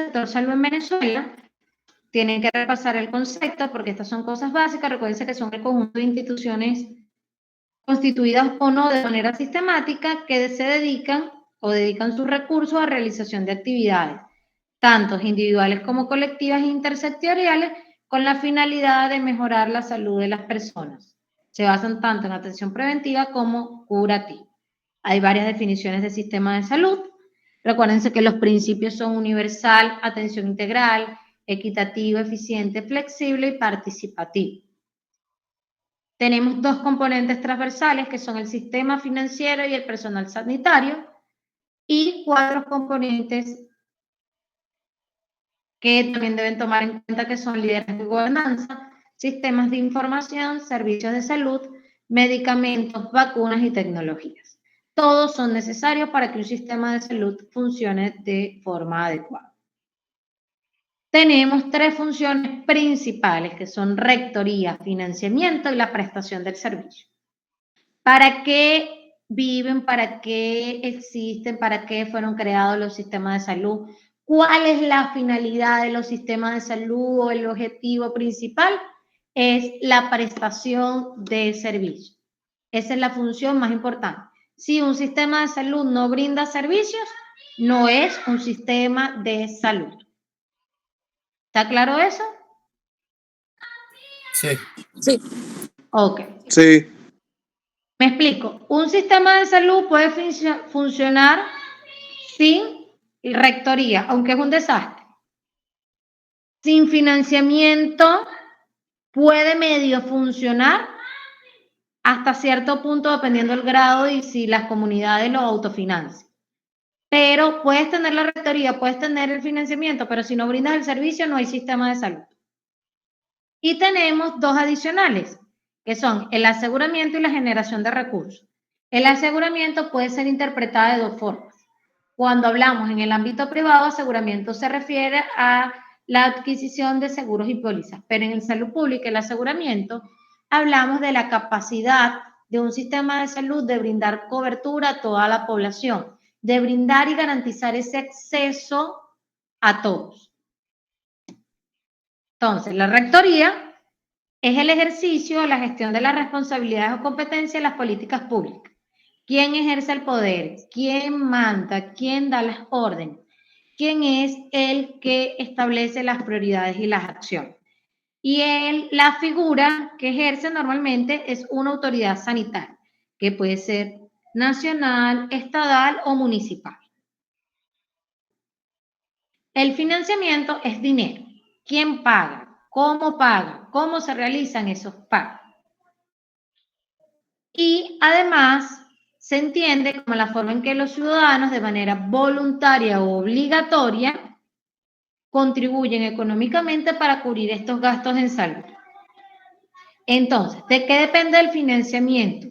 sector salud en Venezuela, tienen que repasar el concepto porque estas son cosas básicas. Recuerden que son el conjunto de instituciones constituidas o no de manera sistemática que se dedican o dedican sus recursos a realización de actividades, tanto individuales como colectivas e intersectoriales, con la finalidad de mejorar la salud de las personas. Se basan tanto en atención preventiva como curativa. Hay varias definiciones de sistema de salud. Recuérdense que los principios son universal, atención integral, equitativo, eficiente, flexible y participativo. Tenemos dos componentes transversales que son el sistema financiero y el personal sanitario, y 4 componentes que también deben tomar en cuenta que son liderazgo y gobernanza, sistemas de información, servicios de salud, medicamentos, vacunas y tecnologías. Todos son necesarios para que un sistema de salud funcione de forma adecuada. Tenemos 3 funciones principales que son rectoría, financiamiento y la prestación del servicio. ¿Para qué viven? ¿Para qué existen? ¿Para qué fueron creados los sistemas de salud? ¿Cuál es la finalidad de los sistemas de salud o el objetivo principal? Es la prestación de servicios. Esa es la función más importante. Si un sistema de salud no brinda servicios, no es un sistema de salud. ¿Está claro eso? Sí. Sí. Ok. Sí. Me explico. Un sistema de salud puede funcionar sin rectoría, aunque es un desastre. Sin financiamiento puede medio funcionar hasta cierto punto, dependiendo del grado y si las comunidades lo autofinancian. Pero puedes tener la rectoría, puedes tener el financiamiento, pero si no brindas el servicio no hay sistema de salud. Y tenemos 2 adicionales, que son el aseguramiento y la generación de recursos. El aseguramiento puede ser interpretado de 2 formas. Cuando hablamos en el ámbito privado, aseguramiento se refiere a la adquisición de seguros y pólizas, pero en el salud pública, el aseguramiento, hablamos de la capacidad de un sistema de salud de brindar cobertura a toda la población, de brindar y garantizar ese acceso a todos. Entonces, la rectoría es el ejercicio, la gestión de las responsabilidades o competencias de las políticas públicas. ¿Quién ejerce el poder? ¿Quién manda? ¿Quién da las órdenes? ¿Quién es el que establece las prioridades y las acciones? Y la figura que ejerce normalmente es una autoridad sanitaria, que puede ser nacional, estatal o municipal. El financiamiento es dinero. ¿Quién paga? ¿Cómo paga? ¿Cómo se realizan esos pagos? Y además se entiende como la forma en que los ciudadanos de manera voluntaria o obligatoria contribuyen económicamente para cubrir estos gastos en salud. Entonces, ¿de qué depende el financiamiento?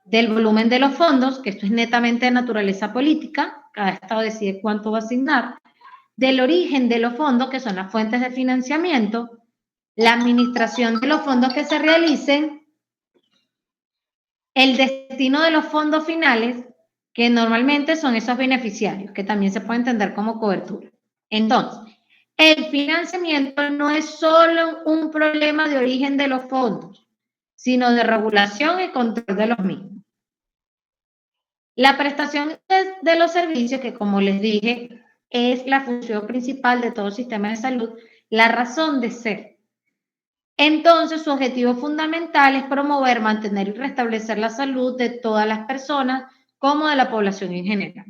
Del volumen de los fondos, que esto es netamente de naturaleza política, cada estado decide cuánto va a asignar, del origen de los fondos, que son las fuentes de financiamiento, la administración de los fondos que se realicen, el destino de los fondos finales, que normalmente son esos beneficiarios, que también se puede entender como cobertura. Entonces, el financiamiento no es solo un problema de origen de los fondos, sino de regulación y control de los mismos. La prestación de los servicios, que como les dije, es la función principal de todo sistema de salud, la razón de ser. Entonces, su objetivo fundamental es promover, mantener y restablecer la salud de todas las personas, como de la población en general.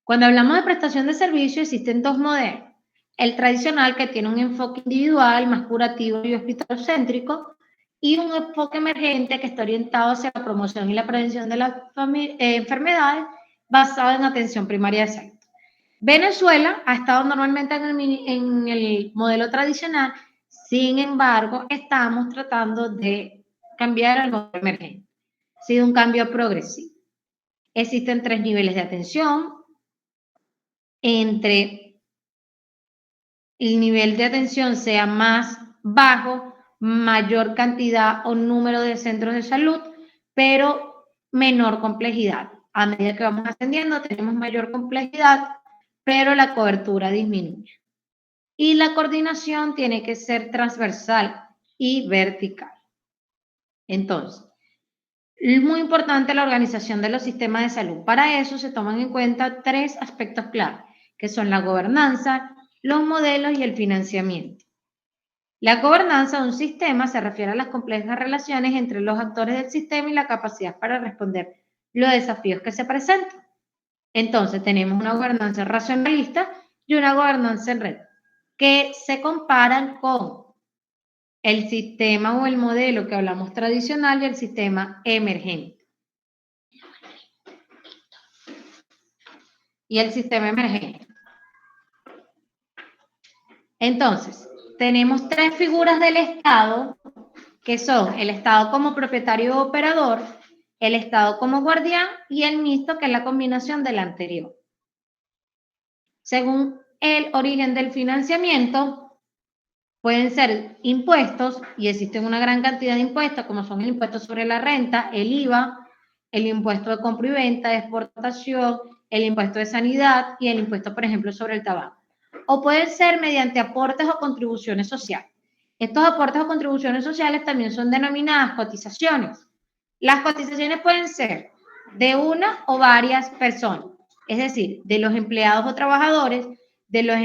Cuando hablamos de prestación de servicios, existen 2 modelos. El tradicional, que tiene un enfoque individual, más curativo y hospitalocéntrico, y un enfoque emergente que está orientado hacia la promoción y la prevención de las enfermedades, basado en atención primaria de salud. Venezuela ha estado normalmente en el modelo tradicional, sin embargo, estamos tratando de cambiar al modelo emergente. Ha sido un cambio progresivo. Existen 3 niveles de atención. Entre el nivel de atención sea más bajo, mayor cantidad o número de centros de salud, pero menor complejidad. A medida que vamos ascendiendo, tenemos mayor complejidad, pero la cobertura disminuye. Y la coordinación tiene que ser transversal y vertical. Entonces, es muy importante la organización de los sistemas de salud. Para eso se toman en cuenta 3 aspectos clave, que son la gobernanza, los modelos y el financiamiento. La gobernanza de un sistema se refiere a las complejas relaciones entre los actores del sistema y la capacidad para responder los desafíos que se presentan. Entonces, tenemos una gobernanza racionalista y una gobernanza en red, que se comparan con el sistema o el modelo que hablamos tradicional y el sistema emergente. Y el sistema emergente. Entonces, tenemos 3 figuras del Estado, que son el Estado como propietario o operador, el Estado como guardián y el mixto, que es la combinación del anterior. Según el origen del financiamiento, pueden ser impuestos, y existen una gran cantidad de impuestos, como son el impuesto sobre la renta, el IVA, el impuesto de compra y venta, de exportación, el impuesto de sanidad y el impuesto, por ejemplo, sobre el tabaco. O pueden ser mediante aportes o contribuciones sociales. Estos aportes o contribuciones sociales también son denominadas cotizaciones. Las cotizaciones pueden ser de una o varias personas, es decir, de los empleados o trabajadores, de los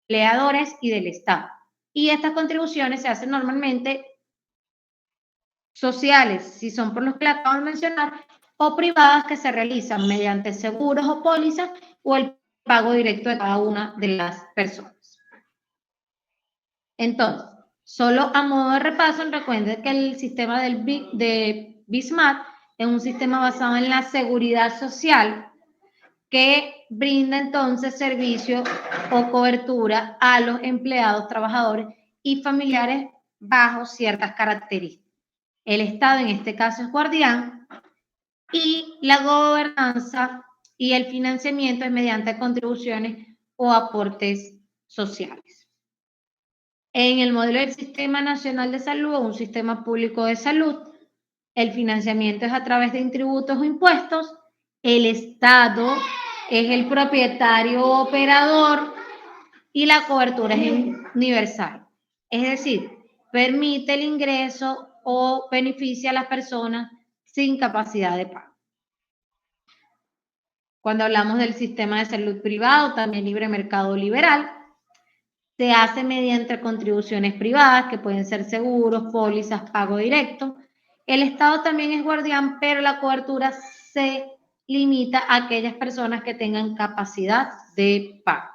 empleadores y del Estado. Y estas contribuciones se hacen normalmente sociales, si son por los que la acabo de mencionar, o privadas, que se realizan mediante seguros o pólizas o el pago directo de cada una de las personas. Entonces, solo a modo de repaso, recuerden que el sistema de BISMAT es un sistema basado en la seguridad social que brinda entonces servicio o cobertura a los empleados, trabajadores y familiares bajo ciertas características. El Estado en este caso es guardián y la gobernanza y el financiamiento es mediante contribuciones o aportes sociales. En el modelo del Sistema Nacional de Salud o un sistema público de salud, el financiamiento es a través de tributos o impuestos, el Estado es el propietario o operador y la cobertura es universal. Es decir, permite el ingreso o beneficia a las personas sin capacidad de pago. Cuando hablamos del sistema de salud privado, también libre mercado liberal, se hace mediante contribuciones privadas, que pueden ser seguros, pólizas, pago directo. El Estado también es guardián, pero la cobertura se limita a aquellas personas que tengan capacidad de pago.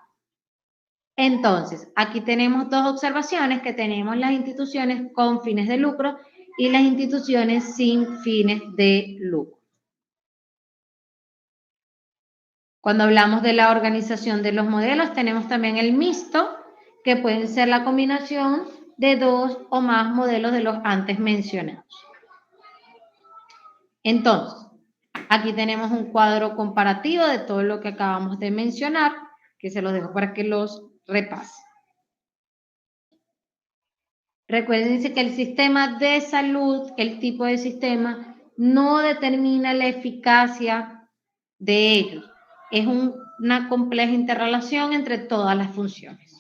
Entonces, aquí tenemos 2 observaciones, que tenemos las instituciones con fines de lucro y las instituciones sin fines de lucro. Cuando hablamos de la organización de los modelos, tenemos también el mixto, que pueden ser la combinación de 2 o más modelos de los antes mencionados. Entonces, aquí tenemos un cuadro comparativo de todo lo que acabamos de mencionar, que se los dejo para que los repasen. Recuérdense que el sistema de salud, el tipo de sistema, no determina la eficacia de ellos. Es una compleja interrelación entre todas las funciones.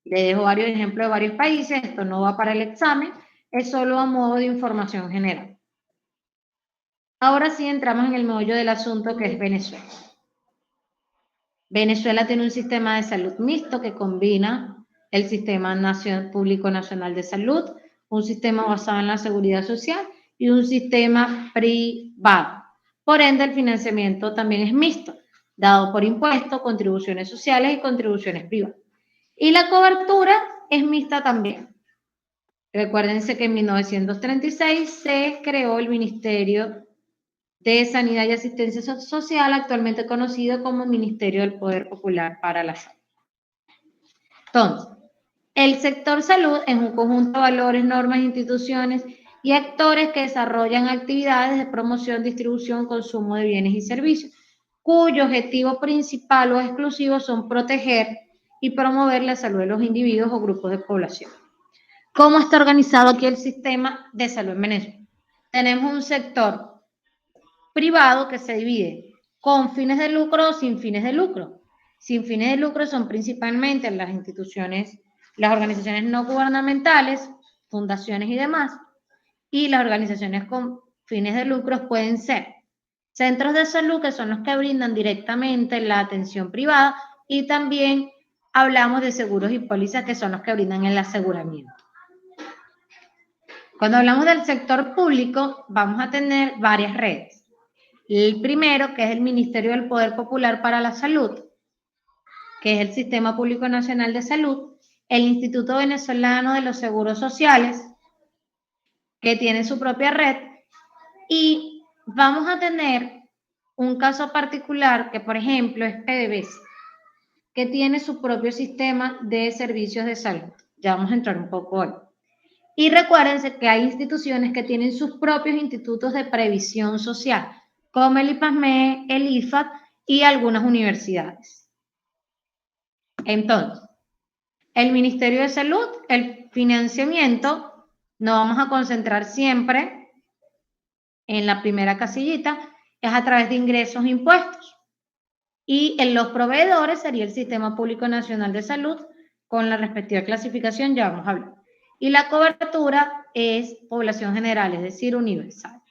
Le dejo varios ejemplos de varios países, esto no va para el examen, es solo a modo de información general. Ahora sí entramos en el meollo del asunto, que es Venezuela. Venezuela tiene un sistema de salud mixto que combina el Sistema Público Nacional de Salud, un sistema basado en la seguridad social y un sistema privado. Por ende, el financiamiento también es mixto, dado por impuestos, contribuciones sociales y contribuciones privadas. Y la cobertura es mixta también. Recuérdense que en 1936 se creó el Ministerio de Sanidad y Asistencia Social, actualmente conocido como Ministerio del Poder Popular para la Salud. Entonces, el sector salud es un conjunto de valores, normas, instituciones y actores que desarrollan actividades de promoción, distribución, consumo de bienes y servicios, cuyo objetivo principal o exclusivo son proteger y promover la salud de los individuos o grupos de población. ¿Cómo está organizado aquí el sistema de salud en Venezuela? Tenemos un sector privado que se divide con fines de lucro o sin fines de lucro. Sin fines de lucro son principalmente las instituciones, las organizaciones no gubernamentales, fundaciones y demás, y las organizaciones con fines de lucro pueden ser centros de salud, que son los que brindan directamente la atención privada, y también hablamos de seguros y pólizas, que son los que brindan el aseguramiento. Cuando hablamos del sector público, vamos a tener varias redes. El primero, que es el Ministerio del Poder Popular para la Salud, que es el Sistema Público Nacional de Salud, el Instituto Venezolano de los Seguros Sociales, que tiene su propia red, y vamos a tener un caso particular que, por ejemplo, es PDVSA, que tiene su propio sistema de servicios de salud. Ya vamos a entrar un poco hoy. Y recuérdense que hay instituciones que tienen sus propios institutos de previsión social, como el IPASME, el IFAD y algunas universidades. Entonces, el Ministerio de Salud, el financiamiento, nos vamos a concentrar siempre en la primera casillita, es a través de ingresos e impuestos. Y en los proveedores sería el Sistema Público Nacional de Salud, con la respectiva clasificación, ya vamos a hablar. Y la cobertura es población general, es decir, universal.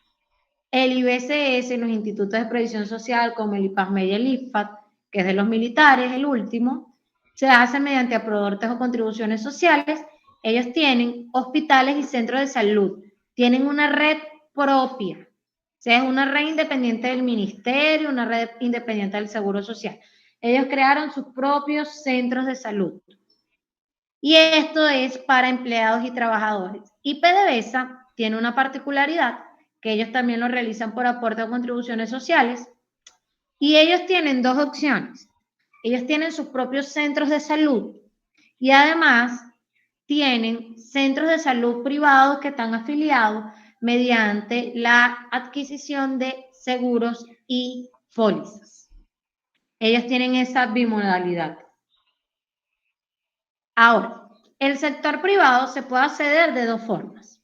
El IBCS, los institutos de previsión social, como el IPASME y el IFAD, que es de los militares, el último, se hace mediante aportes o contribuciones sociales. Ellos tienen hospitales y centros de salud, tienen una red propia. O sea, es una red independiente del ministerio, una red independiente del Seguro Social. Ellos crearon sus propios centros de salud. Y esto es para empleados y trabajadores. Y PDVSA tiene una particularidad, que ellos también lo realizan por aporte o contribuciones sociales. Y ellos tienen dos opciones. Ellos tienen sus propios centros de salud y además tienen centros de salud privados que están afiliados mediante la adquisición de seguros y pólizas. Ellos tienen esa bimodalidad. Ahora, el sector privado se puede acceder de dos formas.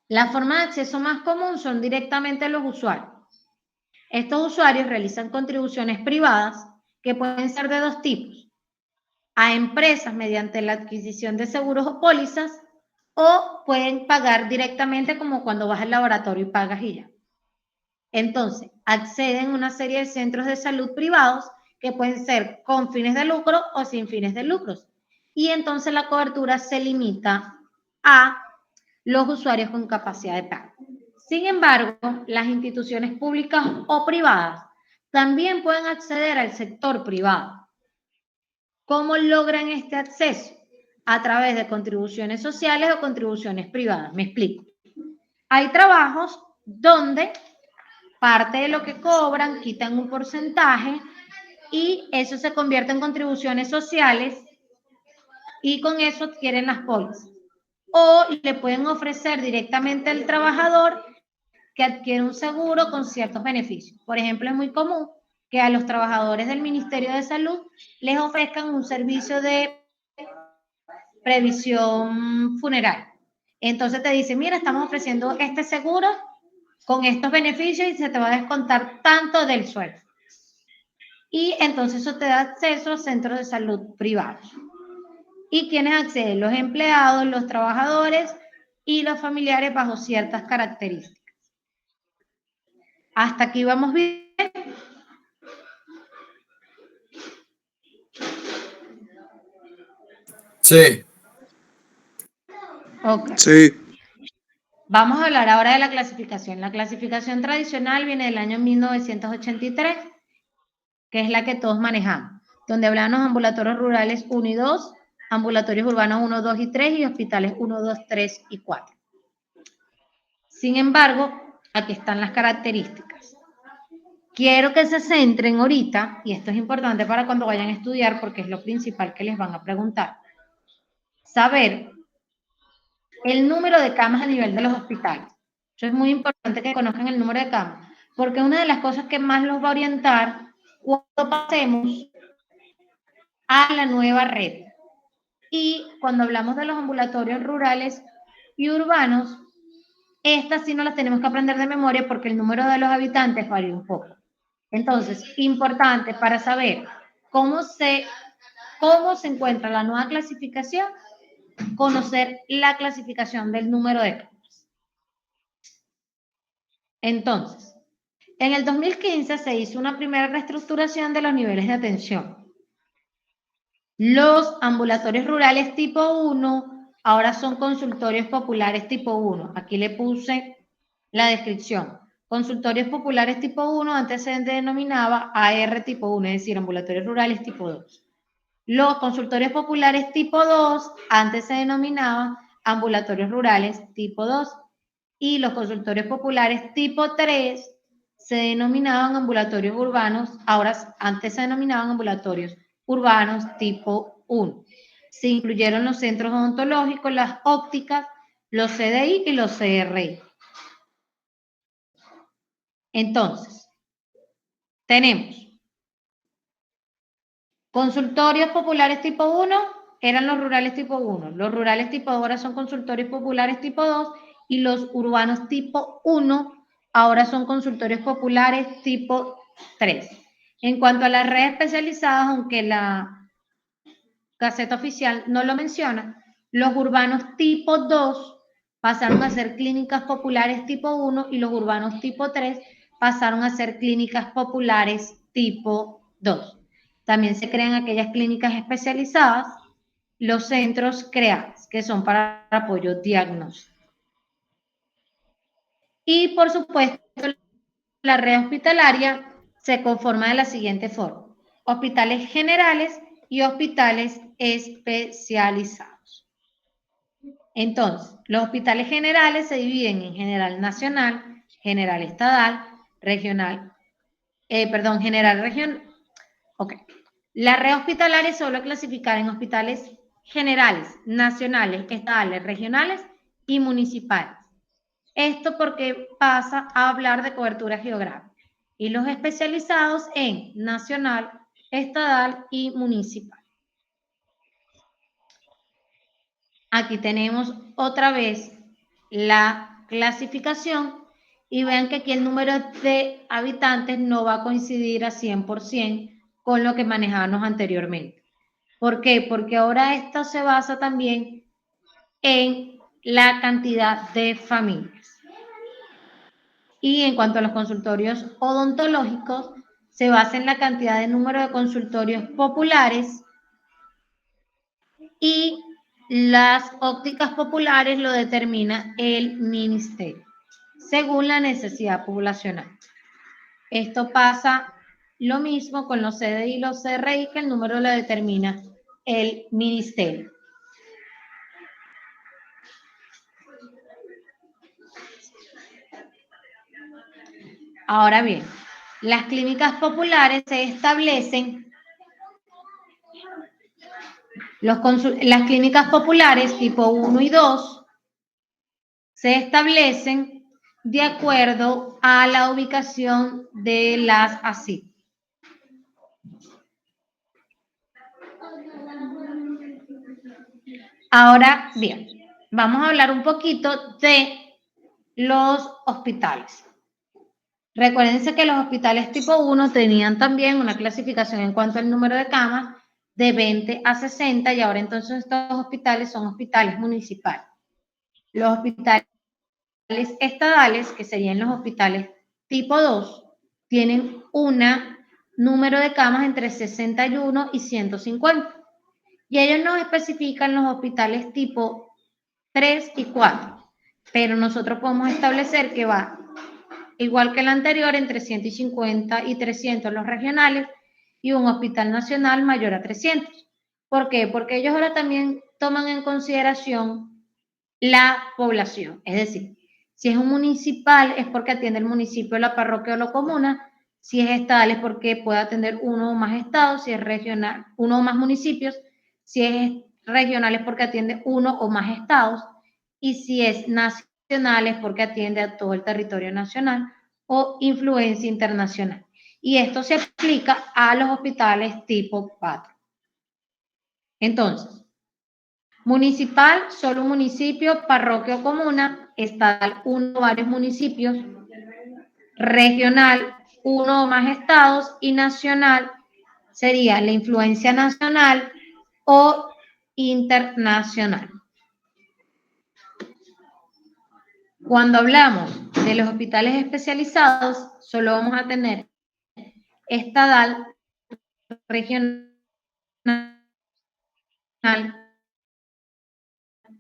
La forma de acceso más común son directamente los usuarios. Estos usuarios realizan contribuciones privadas que pueden ser de dos tipos: a empresas mediante la adquisición de seguros o pólizas, o pueden pagar directamente, como cuando vas al laboratorio y pagas y ya. Entonces, acceden a una serie de centros de salud privados que pueden ser con fines de lucro o sin fines de lucro. Y entonces la cobertura se limita a los usuarios con capacidad de pago. Sin embargo, las instituciones públicas o privadas también pueden acceder al sector privado. ¿Cómo logran este acceso? A través de contribuciones sociales o contribuciones privadas. Me explico. Hay trabajos donde parte de lo que cobran quitan un porcentaje y eso se convierte en contribuciones sociales, y con eso adquieren las pólizas. O le pueden ofrecer directamente al trabajador que adquiere un seguro con ciertos beneficios. Por ejemplo, es muy común que a los trabajadores del Ministerio de Salud les ofrezcan un servicio de previsión funeraria. Entonces te dicen, mira, estamos ofreciendo este seguro con estos beneficios y se te va a descontar tanto del sueldo. Y entonces eso te da acceso a centros de salud privados. ¿Y quiénes acceden? Los empleados, los trabajadores y los familiares bajo ciertas características. ¿Hasta aquí vamos bien? Sí. Ok. Sí. Vamos a hablar ahora de la clasificación. La clasificación tradicional viene del año 1983, que es la que todos manejamos, donde hablan los ambulatorios rurales 1 y 2, ambulatorios urbanos 1, 2 y 3 y hospitales 1, 2, 3 y 4. Sin embargo, aquí están las características. Quiero que se centren ahorita, y esto es importante para cuando vayan a estudiar porque es lo principal que les van a preguntar. Saber el número de camas a nivel de los hospitales. Eso es muy importante, que conozcan el número de camas, porque una de las cosas que más los va a orientar cuando pasemos a la nueva red. Y cuando hablamos de los ambulatorios rurales y urbanos, estas sí no las tenemos que aprender de memoria porque el número de los habitantes varía un poco. Entonces, importante para saber cómo se encuentra la nueva clasificación, conocer la clasificación del número de camas. Entonces, en el 2015 se hizo una primera reestructuración de los niveles de atención. Los ambulatorios rurales tipo 1 ahora son consultorios populares tipo 1. Aquí le puse la descripción. Consultorios populares tipo 1 antes se denominaba AR tipo 1, es decir, ambulatorios rurales tipo 2. Los consultorios populares tipo 2 antes se denominaban ambulatorios rurales tipo 2 y los consultorios populares tipo 3 se denominaban ambulatorios urbanos, ahora antes se denominaban ambulatorios urbanos tipo 1. Se incluyeron los centros odontológicos, las ópticas, los CDI y los CRI. Entonces, tenemos consultorios populares tipo 1, eran los rurales tipo 1. Los rurales tipo 2 ahora son consultorios populares tipo 2 y los urbanos tipo 1 ahora son consultorios populares tipo 3. En cuanto a las redes especializadas, aunque la Gaceta Oficial no lo menciona, los urbanos tipo 2 pasaron a ser clínicas populares tipo 1 y los urbanos tipo 3 pasaron a ser clínicas populares tipo 2. También se crean aquellas clínicas especializadas, los centros CREAS, que son para apoyo diagnóstico. Y por supuesto, la red hospitalaria se conforma de la siguiente forma: hospitales generales y hospitales especializados. Entonces, los hospitales generales se dividen en general nacional, general estatal, regional, general regional. Ok. La red hospitalaria se suele clasificar en hospitales generales, nacionales, estatales, regionales y municipales. Esto porque pasa a hablar de cobertura geográfica. Y los especializados en nacional, estatal y municipal. Aquí tenemos otra vez la clasificación y vean que aquí el número de habitantes no va a coincidir a 100% con lo que manejábamos anteriormente. ¿Por qué? Porque ahora esto se basa también en la cantidad de familias. Y en cuanto a los consultorios odontológicos, se basa en la cantidad de número de consultorios populares y las ópticas populares lo determina el ministerio, según la necesidad poblacional. Esto pasa lo mismo con los CDI y los CRI, que el número lo determina el ministerio. Ahora bien, las clínicas populares se establecen, las clínicas populares tipo 1 y 2 se establecen de acuerdo a la ubicación de las ASIC. Ahora bien, vamos a hablar un poquito de los hospitales. Recuérdense que los hospitales tipo 1 tenían también una clasificación en cuanto al número de camas de 20 a 60 y ahora entonces estos hospitales son hospitales municipales. Los hospitales estadales, que serían los hospitales tipo 2, tienen un número de camas entre 61 y 150. Y ellos nos especifican los hospitales tipo 3 y 4, pero nosotros podemos establecer que va igual que el anterior, entre 150 y 300 los regionales y un hospital nacional mayor a 300. ¿Por qué? Porque ellos ahora también toman en consideración la población. Es decir, si es un municipal es porque atiende el municipio, la parroquia o la comuna. Si es estatal es porque puede atender uno o más estados. Si es regional, uno o más municipios. Si es regional es porque atiende uno o más estados. Y si es nacional es porque atiende a todo el territorio nacional o influencia internacional. Y esto se aplica a los hospitales tipo 4. Entonces, municipal, solo un municipio, parroquia o comuna, estatal, uno o varios municipios, regional, uno o más estados, y nacional sería la influencia nacional o internacional. Cuando hablamos de los hospitales especializados, solo vamos a tener estadal, regional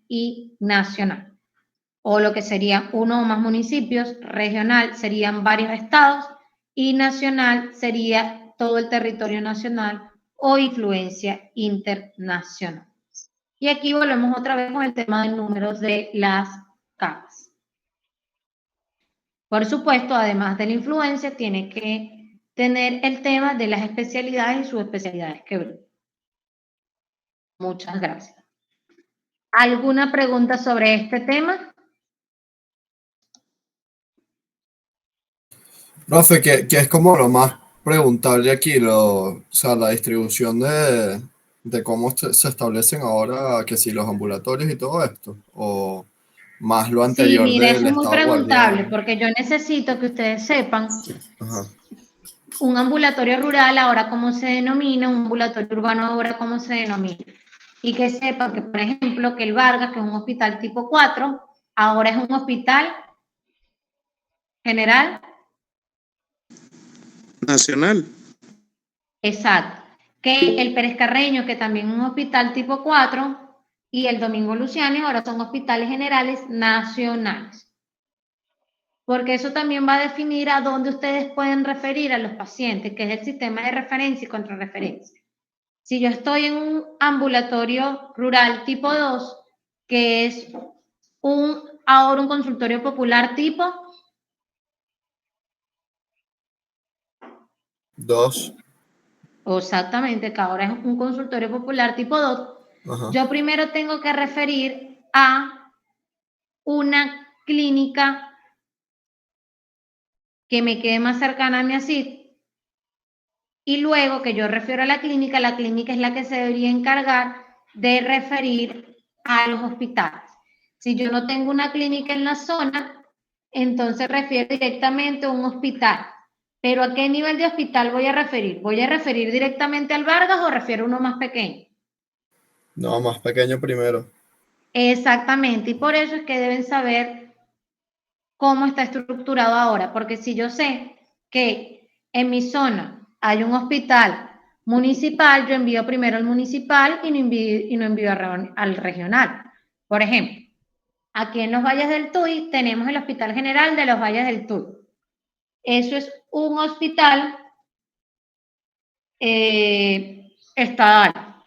y nacional. O lo que sería uno o más municipios, regional serían varios estados y nacional sería todo el territorio nacional o influencia internacional. Y aquí volvemos otra vez con el tema de números de las capas. Por supuesto, además de la influencia, tiene que tener el tema de las especialidades y subespecialidades que brinda. Muchas gracias. ¿Alguna pregunta sobre este tema? Profe, que es como lo más preguntable aquí, o sea, la distribución de cómo se establecen ahora, que si los ambulatorios y todo esto, o más lo Sí, anterior mire, eso del es muy estado preguntable guardián. porque yo necesito que ustedes sepan Ajá. un ambulatorio rural ahora cómo se denomina, un ambulatorio urbano ahora cómo se denomina. Y que sepan que, por ejemplo, que el Vargas, que es un hospital tipo 4, ahora es un hospital general. Nacional. Exacto. Que el Pérez Carreño, que también es un hospital tipo 4, y el Domingo Luciani ahora son hospitales generales nacionales. Porque eso también va a definir a dónde ustedes pueden referir a los pacientes, que es el sistema de referencia y contrarreferencia. Si yo estoy en un ambulatorio rural tipo 2, que es ahora un consultorio popular tipo 2. exactamente, que ahora es un consultorio popular tipo 2, Ajá. yo primero tengo que referir a una clínica que me quede más cercana a mi ACID, y luego que yo refiero a la clínica es la que se debería encargar de referir a los hospitales. Si yo no tengo una clínica en la zona, entonces refiero directamente a un hospital. ¿Pero a qué nivel de hospital voy a referir? ¿Voy a referir directamente al Vargas o refiero a uno más pequeño? No, más pequeño primero. Exactamente, y por eso es que deben saber cómo está estructurado ahora, porque si yo sé que en mi zona hay un hospital municipal, yo envío primero al municipal y no envío al regional. Por ejemplo, aquí en los Valles del Tuy tenemos el Hospital General de los Valles del Tuy. Eso es un hospital estatal.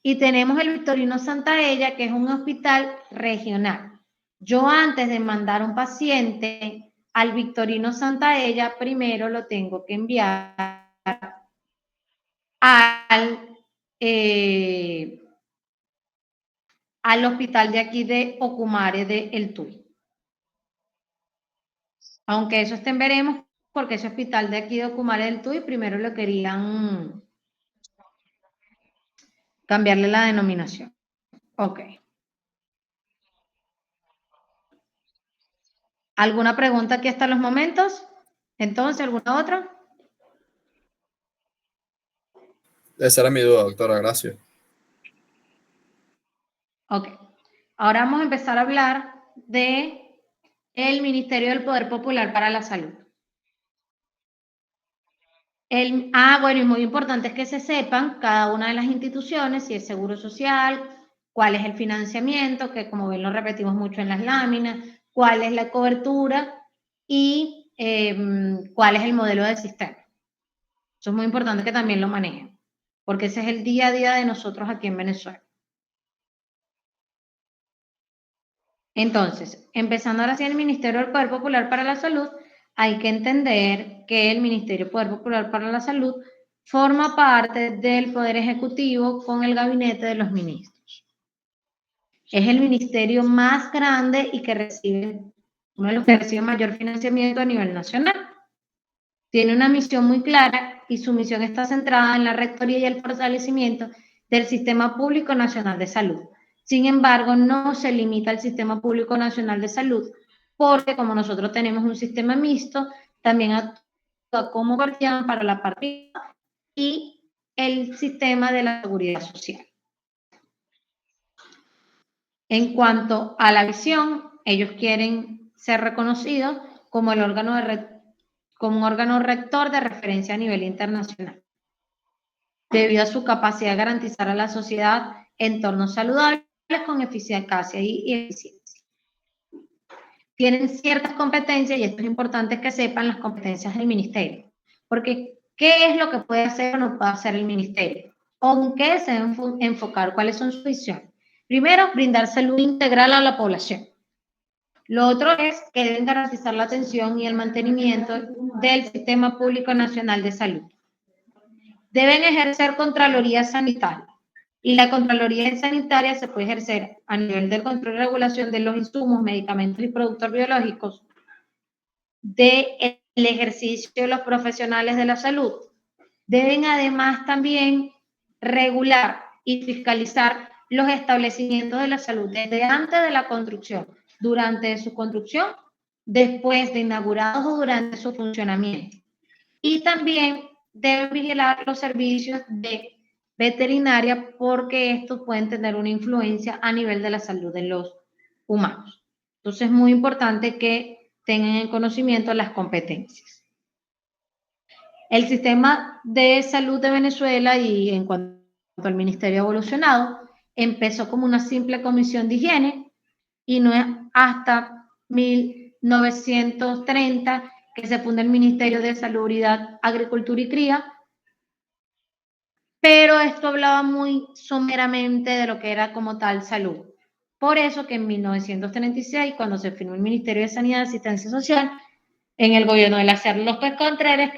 Y tenemos el Victorino Santaella, que es un hospital regional. Yo antes de mandar un paciente al Victorino Santaella, primero lo tengo que enviar al hospital de aquí de Ocumare de El Tuy. Aunque eso estén veremos, porque ese hospital de aquí de Ocumare del Tuy primero lo querían cambiarle la denominación. Ok. ¿Alguna pregunta aquí hasta los momentos? Entonces, ¿alguna otra? Esa era mi duda, doctora, gracias. Ok. Ahora vamos a empezar a hablar de el Ministerio del Poder Popular para la Salud. Bueno, y muy importante es que se sepan cada una de las instituciones, si es Seguro Social, cuál es el financiamiento, que como ven lo repetimos mucho en las láminas, cuál es la cobertura y cuál es el modelo del sistema. Eso es muy importante que también lo manejen, porque ese es el día a día de nosotros aquí en Venezuela. Entonces, empezando ahora sí el Ministerio del Poder Popular para la Salud, hay que entender que el Ministerio del Poder Popular para la Salud forma parte del Poder Ejecutivo con el Gabinete de los Ministros. Es el ministerio más grande y que recibe, uno de los que recibe mayor financiamiento a nivel nacional. Tiene una misión muy clara y su misión está centrada en la rectoría y el fortalecimiento del Sistema Público Nacional de Salud. Sin embargo, no se limita al Sistema Público Nacional de Salud, porque como nosotros tenemos un sistema mixto, también como guardián para la parte y el sistema de la seguridad social. En cuanto a la visión, ellos quieren ser reconocidos como el como un órgano rector de referencia a nivel internacional, debido a su capacidad de garantizar a la sociedad entornos saludables con eficacia y eficiencia. Tienen ciertas competencias, y esto es importante que sepan las competencias del ministerio, porque ¿qué es lo que puede hacer o no puede hacer el ministerio? ¿O en qué se deben enfocar? ¿Cuáles son sus visiones? Primero, brindar salud integral a la población. Lo otro es que deben garantizar la atención y el mantenimiento del Sistema Público Nacional de Salud. Deben ejercer Contraloría Sanitaria. Y la Contraloría Sanitaria se puede ejercer a nivel del control y regulación de los insumos, medicamentos y productos biológicos, del ejercicio de los profesionales de la salud. Deben además también regular y fiscalizar los establecimientos de la salud desde antes de la construcción, durante su construcción, después de inaugurados o durante su funcionamiento. Y también deben vigilar los servicios de veterinaria, porque estos pueden tener una influencia a nivel de la salud de los humanos. Entonces es muy importante que tengan en conocimiento las competencias. El sistema de salud de Venezuela, y en cuanto al ministerio ha evolucionado, empezó como una simple comisión de higiene, y no es hasta 1930 que se funda el Ministerio de Salubridad, Agricultura y Cría, pero esto hablaba muy someramente de lo que era como tal salud. Por eso que en 1936, cuando se firmó el Ministerio de Sanidad y Asistencia Social, en el gobierno de Lacer López Contreras,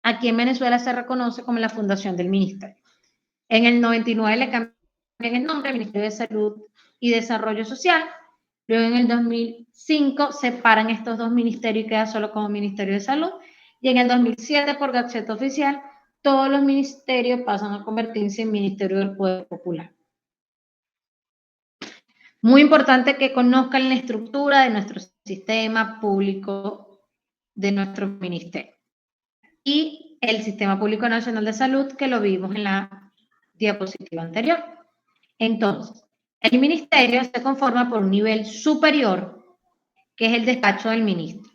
aquí en Venezuela se reconoce como la fundación del ministerio. En el 99 le cambian el nombre, Ministerio de Salud y Desarrollo Social. Luego en el 2005 separan estos dos ministerios y queda solo como Ministerio de Salud. Y en el 2007, por Gaceta Oficial, todos los ministerios pasan a convertirse en Ministerio del Poder Popular. Muy importante que conozcan la estructura de nuestro sistema público, de nuestro ministerio. Y el Sistema Público Nacional de Salud, que lo vimos en la diapositiva anterior. Entonces, el ministerio se conforma por un nivel superior, que es el despacho del ministro,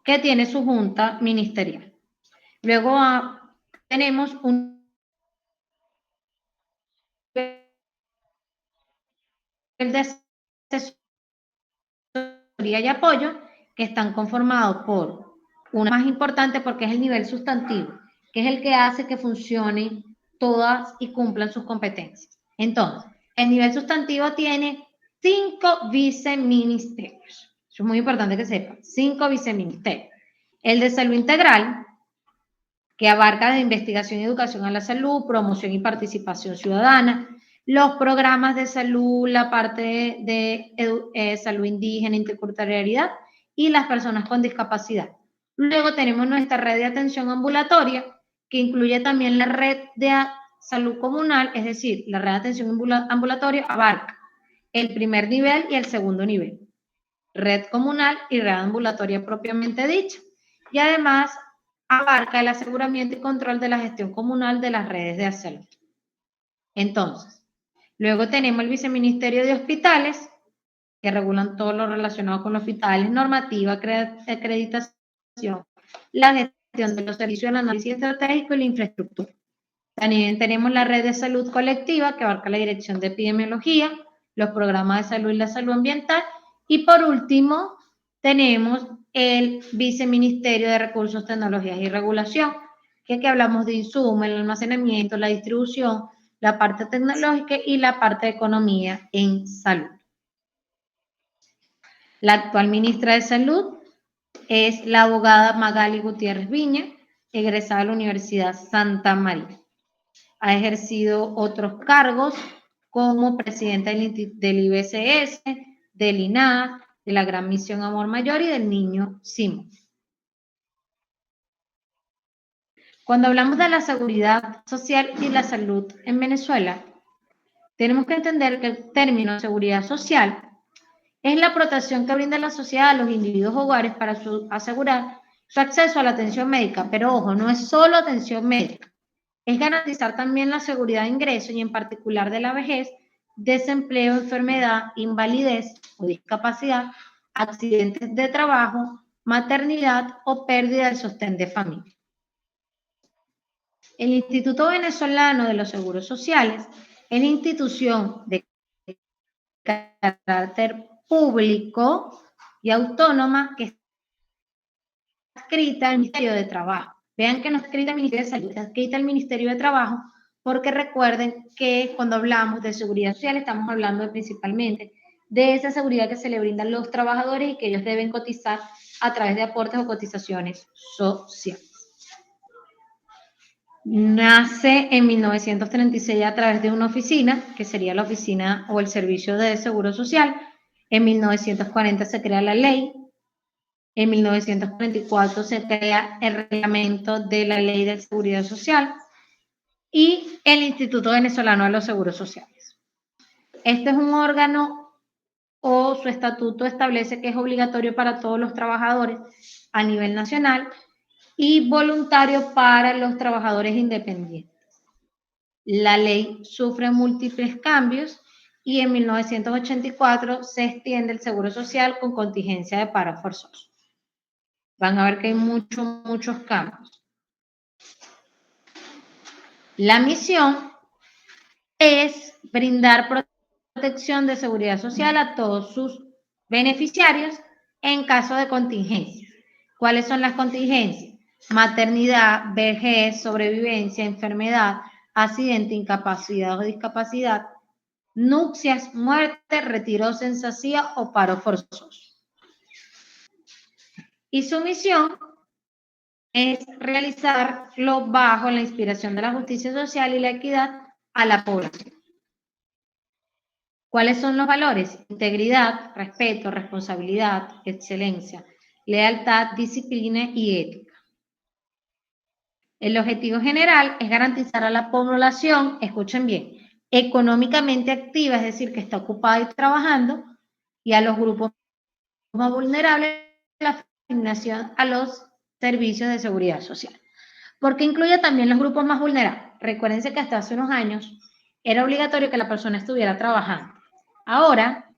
que tiene su junta ministerial. Luego tenemos un nivel de asesoría y apoyo, que están conformados por uno más importante, porque es el nivel sustantivo, que es el que hace que funcionen todas y cumplan sus competencias. Entonces, el nivel sustantivo tiene 5 viceministerios. Eso es muy importante que sepan. 5 viceministerios. El de salud integral, que abarca de investigación y educación a la salud, promoción y participación ciudadana, los programas de salud, la parte de salud indígena, interculturalidad y las personas con discapacidad. Luego tenemos nuestra red de atención ambulatoria, que incluye también la red de salud comunal, es decir, la red de atención ambulatoria abarca el primer nivel y el segundo nivel, red comunal y red ambulatoria propiamente dicha, y además abarca el aseguramiento y control de la gestión comunal de las redes de salud. Entonces, luego tenemos el Viceministerio de Hospitales, que regulan todo lo relacionado con los hospitales, normativa, acreditación, la gestión de los servicios, el análisis estratégico y la infraestructura. También tenemos la red de salud colectiva, que abarca la dirección de epidemiología, los programas de salud y la salud ambiental. Y por último, tenemos el Viceministerio de Recursos, Tecnologías y Regulación, que aquí hablamos de insumos, el almacenamiento, la distribución, la parte tecnológica y la parte de economía en salud. La actual ministra de Salud es la abogada Magali Gutiérrez Viña, egresada de la Universidad Santa María. Ha ejercido otros cargos como presidenta del IBCS, del INAH, de la Gran Misión Amor Mayor y del Niño Simón. Cuando hablamos de la seguridad social y la salud en Venezuela, tenemos que entender que el término seguridad social es la protección que brinda la sociedad a los individuos hogares para asegurar su acceso a la atención médica, pero ojo, no es solo atención médica, es garantizar también la seguridad de ingreso y en particular de la vejez, desempleo, enfermedad, invalidez o discapacidad, accidentes de trabajo, maternidad o pérdida del sostén de familia. El Instituto Venezolano de los Seguros Sociales es la institución de carácter público y autónoma que está adscrita al Ministerio de Trabajo. Vean que no está adscrita al Ministerio de Salud, está adscrita al Ministerio de Trabajo, porque recuerden que cuando hablamos de seguridad social estamos hablando principalmente de esa seguridad que se le brinda a los trabajadores y que ellos deben cotizar a través de aportes o cotizaciones sociales. Nace en 1936 a través de una oficina, que sería la oficina o el servicio de seguro social. En 1940 se crea la ley. En 1944 se crea el reglamento de la ley de seguridad social y el Instituto Venezolano de los Seguros Sociales. Este es un órgano o su estatuto establece que es obligatorio para todos los trabajadores a nivel nacional y voluntario para los trabajadores independientes. La ley sufre múltiples cambios y en 1984 se extiende el seguro social con contingencia de paro forzoso. Van a ver que hay muchos cambios. La misión es brindar protección de seguridad social a todos sus beneficiarios en caso de contingencias. ¿Cuáles son las contingencias? Maternidad, vejez, sobrevivencia, enfermedad, accidente, incapacidad o discapacidad, nupcias, muerte, retiro, cesantía o paro forzoso. Y su misión es realizarlo bajo la inspiración de la justicia social y la equidad a la población. ¿Cuáles son los valores? Integridad, respeto, responsabilidad, excelencia, lealtad, disciplina y ética. El objetivo general es garantizar a la población, escuchen bien, económicamente activa, es decir, que está ocupada y trabajando, y a los grupos más vulnerables la asignación a los servicios de seguridad social. Porque incluye también los grupos más vulnerables. Recuérdense que hasta hace unos años era obligatorio que la persona estuviera trabajando. Ahora,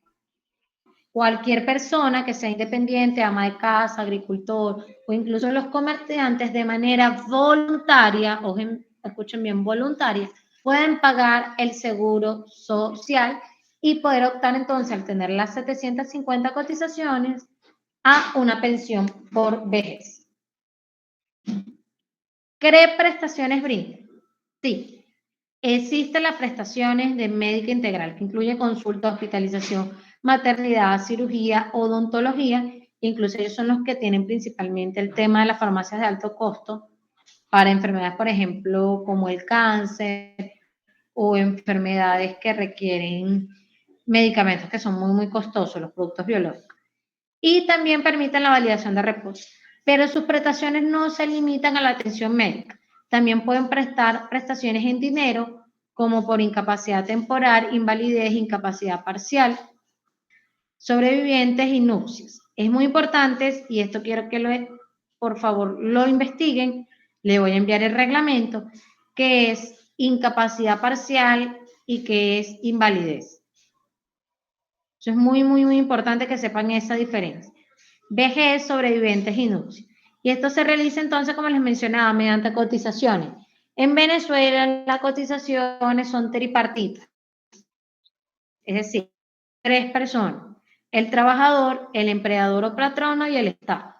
cualquier persona que sea independiente, ama de casa, agricultor o incluso los comerciantes de manera voluntaria, o escuchen bien, voluntaria, pueden pagar el seguro social y poder optar entonces al tener las 750 cotizaciones a una pensión por vejez. ¿Qué prestaciones brinda? Sí, existen las prestaciones de médica integral, que incluye consulta, hospitalización, maternidad, cirugía, odontología. Incluso ellos son los que tienen principalmente el tema de las farmacias de alto costo para enfermedades, por ejemplo, como el cáncer o enfermedades que requieren medicamentos que son muy costosos, los productos biológicos. Y también permiten la validación de reposo. Pero sus prestaciones no se limitan a la atención médica. También pueden prestar prestaciones en dinero, como por incapacidad temporal, invalidez, incapacidad parcial, sobrevivientes y nupcias. Es muy importante, y esto quiero que por favor lo investiguen, le voy a enviar el reglamento, que es incapacidad parcial y que es invalidez. Eso es muy importante que sepan esa diferencia. Vejez, sobrevivientes y nupcias. Y esto se realiza entonces, como les mencionaba, mediante cotizaciones. En Venezuela las cotizaciones son tripartitas, es decir, 3 personas, el trabajador, el empleador o patrono y el Estado.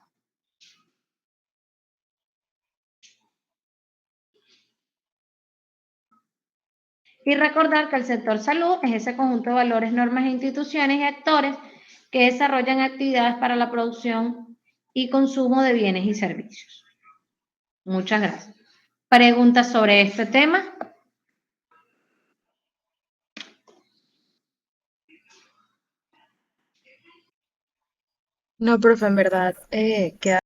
Y recordar que el sector salud es ese conjunto de valores, normas, instituciones y actores que desarrollan actividades para la producción y consumo de bienes y servicios. Muchas gracias. ¿Preguntas sobre este tema? No, profe, en verdad, queda